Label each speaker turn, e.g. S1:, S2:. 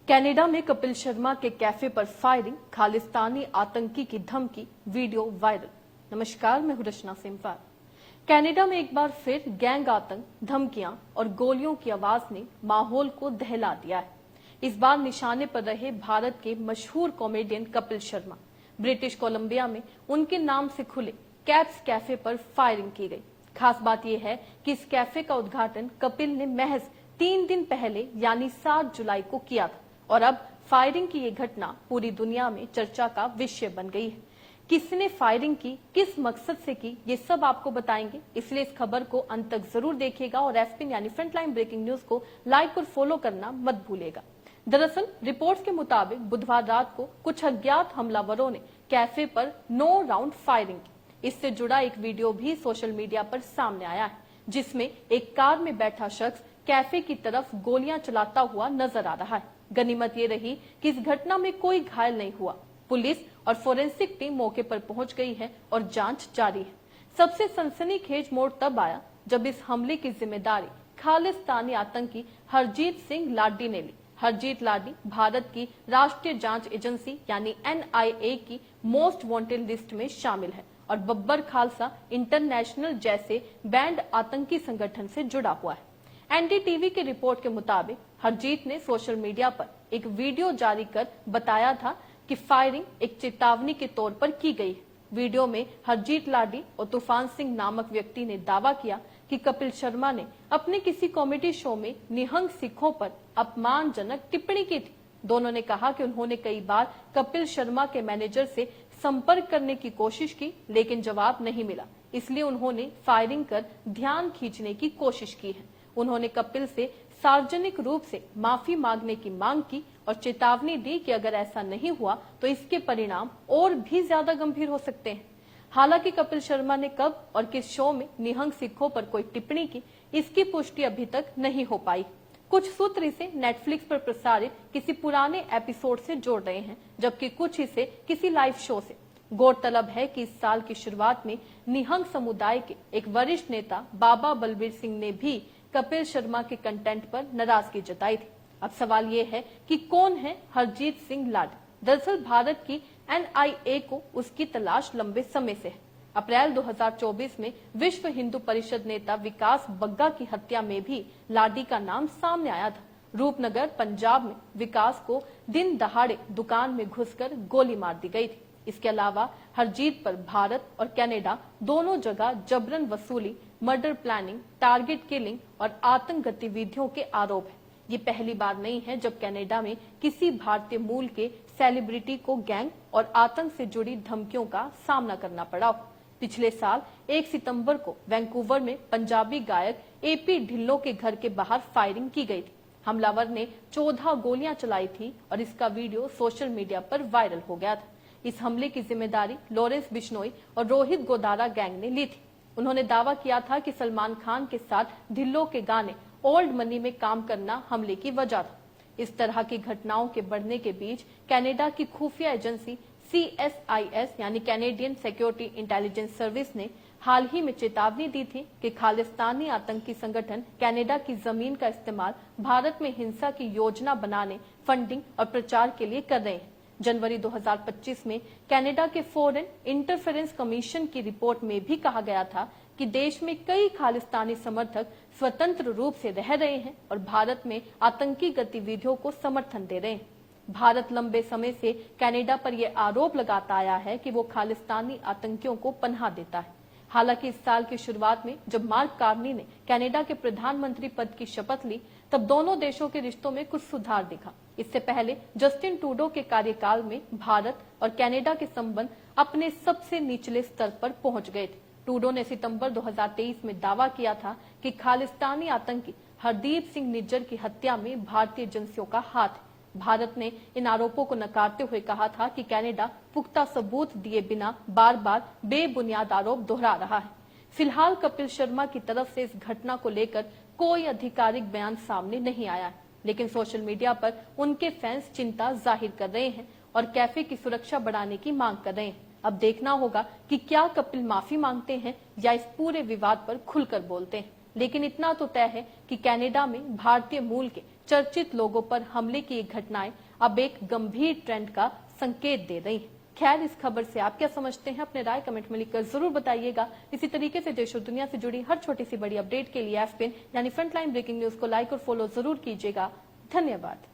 S1: Canada में कपिल शर्मा के cafe पर फायरिंग, खालिस्तानी आतंकी की धमकी, वीडियो वायरल। नमस्कार, मैं हूं रचना सिंपाल। कनाडा में एक बार फिर गैंग आतंक, धमकियां और गोलियों की आवाज ने माहौल को दहला दिया है। इस बार निशाने पर रहे भारत के मशहूर comedian Kapil Sharma. British Columbia में उनके नाम से खुले कैप्स कैफे पर फायरिंग की गई। खास बात यह है कि इस कैफे का उद्घाटन कपिल ने महज 3 दिन पहले यानी 7 जुलाई को किया था और अब फायरिंग की ये घटना पूरी दुनिया में चर्चा का विषय बन गई है। किसने फायरिंग की, किस मकसद से की, ये सब आपको बताएंगे, इसलिए इस खबर को अंत तक जरूर देखिएगा और एफपिन यानी फ्रंटलाइन ब्रेकिंग न्यूज को लाइक और फॉलो करना मत भूलिएगा। दरअसल रिपोर्ट्स के मुताबिक बुधवार रात को कुछ अज्ञात हमलावरों ने कैफे पर 9 राउंड फायरिंग की। इससे जुड़ा एक वीडियो भी सोशल मीडिया पर सामने आया है, जिसमें एक कार में बैठा शख्स कैफे की तरफ गोलियां चलाता हुआ नजर आ रहा है। गनीमत ये रही कि इस घटना में कोई घायल नहीं हुआ। पुलिस और फोरेंसिक टीम मौके पर पहुंच गई है और जांच जारी है। सबसे सनसनीखेज मोड़ तब आया जब इस हमले की जिम्मेदारी खालिस्तानी आतंकी हरजीत सिंह लाडी ने ली। हरजीत लाडी भारत की राष्ट्रीय जांच एजेंसी यानी NIA की मोस्ट वांटेड लिस्ट में शामिल है और बब्बर खालसा इंटरनेशनल जैसे बैंड आतंकी संगठन से जुड़ा हुआ है। NDTV की रिपोर्ट के मुताबिक हरजीत ने सोशल मीडिया पर एक वीडियो जारी कर बताया था कि फायरिंग एक चेतावनी के तौर पर की गई है। वीडियो में हरजीत लाडी और तूफान सिंह नामक व्यक्ति ने दावा किया कि कपिल शर्मा ने अपने किसी कॉमेडी शो में निहंग सिखों पर अपमानजनक टिप्पणी की थी। दोनों ने कहा कि उन्होंने कई बार कपिल शर्मा के मैनेजर से संपर्क करने की कोशिश की, लेकिन जवाब नहीं मिला, इसलिए उन्होंने फायरिंग कर ध्यान खींचने की कोशिश की है। उन्होंने कपिल से सार्वजनिक रूप से माफी मांगने की मांग की और चेतावनी दी कि अगर ऐसा नहीं हुआ तो इसके परिणाम और भी ज्यादा गंभीर हो सकते हैं। हालांकि कपिल शर्मा ने कब और किस शो में निहंग सिखों पर कोई टिप्पणी की, इसकी पुष्टि अभी तक नहीं हो पाई। कुछ सूत्र इसे नेटफ्लिक्स पर प्रसारित किसी पुराने एपिसोड से जोड़ रहे हैं, जबकि कुछ इसे किसी लाइव शो से। गौरतलब है कि इस साल की शुरुआत में निहंग समुदाय के एक वरिष्ठ नेता बाबा बलबीर सिंह ने भी कपिल शर्मा के कंटेंट पर नाराजगी जताई थी। अब सवाल ये है कि कौन है हरजीत सिंह लाडी। दरअसल भारत की NIA को उसकी तलाश लंबे समय से है। अप्रैल 2024 में विश्व हिंदू परिषद नेता विकास बग्गा की हत्या में भी लाडी का नाम सामने आया था। रूपनगर पंजाब में विकास को दिन दहाड़े दुकान में घुसकर गोली मार दी गई थी। इसके अलावा हरजीत पर भारत और कनाडा दोनों जगह जबरन वसूली, मर्डर प्लानिंग, टारगेट किलिंग और आतंक गतिविधियों के आरोप है। ये पहली बार नहीं है जब कनाडा में किसी भारतीय मूल के सेलिब्रिटी को गैंग और आतंक से जुड़ी धमकियों का सामना करना पड़ा हो। पिछले साल 1 सितंबर को वैंकूवर में पंजाबी गायक AP ढिल्लों के घर के बाहर फायरिंग की गई थी। हमलावर ने 14 गोलियां चलाई थी और इसका वीडियो सोशल मीडिया पर वायरल हो गया था। इस हमले की जिम्मेदारी लॉरेंस बिश्नोई और रोहित गोदारा गैंग ने ली थी। उन्होंने दावा किया था कि सलमान खान के साथ ढिल्लों के गाने ओल्ड मनी में काम करना हमले की वजह था। इस तरह की घटनाओं के बढ़ने के बीच कनाडा की खुफिया एजेंसी CSIS यानी कैनेडियन सिक्योरिटी इंटेलिजेंस सर्विस ने हाल ही में चेतावनी दी थी कि खालिस्तानी आतंकी संगठन कनाडा की जमीन का इस्तेमाल भारत में हिंसा की योजना बनाने, फंडिंग और प्रचार के लिए कर रहे हैं। जनवरी 2025 में कनाडा के फॉरेन इंटरफेरेंस कमीशन की रिपोर्ट में भी कहा गया था कि देश में कई खालिस्तानी समर्थक स्वतंत्र रूप से रह रहे हैं और भारत में आतंकी गतिविधियों को समर्थन दे रहे हैं। भारत लंबे समय से कनाडा पर यह आरोप लगाता आया है कि वो खालिस्तानी आतंकियों को पनाह देता है। हालांकि इस साल की शुरुआत में जब मार्क कार्नी ने कनाडा के प्रधानमंत्री पद की शपथ ली, तब दोनों देशों के रिश्तों में कुछ सुधार दिखा। इससे पहले जस्टिन ट्रूडो के कार्यकाल में भारत और कनाडा के संबंध अपने सबसे निचले स्तर पर पहुंच गए थे। ट्रूडो ने सितंबर 2023 में दावा किया था कि खालिस्तानी आतंकी हरदीप सिंह निज्जर की हत्या में भारतीय एजेंसियों का हाथ है। भारत ने इन आरोपों को नकारते हुए कहा था कि कनाडा पुख्ता सबूत दिए बिना बार बार बेबुनियाद आरोप दोहरा रहा है। फिलहाल कपिल शर्मा की तरफ से इस घटना को लेकर कोई आधिकारिक बयान सामने नहीं आया है, लेकिन सोशल मीडिया पर उनके फैंस चिंता जाहिर कर रहे हैं और कैफे की सुरक्षा बढ़ाने की मांग कर रहे हैं। अब देखना होगा कि क्या कपिल माफी मांगते हैं या इस पूरे विवाद पर खुलकर बोलते हैं। लेकिन इतना तो तय है कि कनाडा में भारतीय मूल के चर्चित लोगों पर हमले की ये घटनाएं अब एक गंभीर ट्रेंड का संकेत दे रही हैं। खैर, इस खबर से आप क्या समझते हैं, अपने राय कमेंट में लिखकर जरूर बताइएगा। इसी तरीके से देश और दुनिया से जुड़ी हर छोटी सी बड़ी अपडेट के लिए FPN यानी फ्रंटलाइन ब्रेकिंग न्यूज को लाइक और फॉलो जरूर कीजिएगा। धन्यवाद।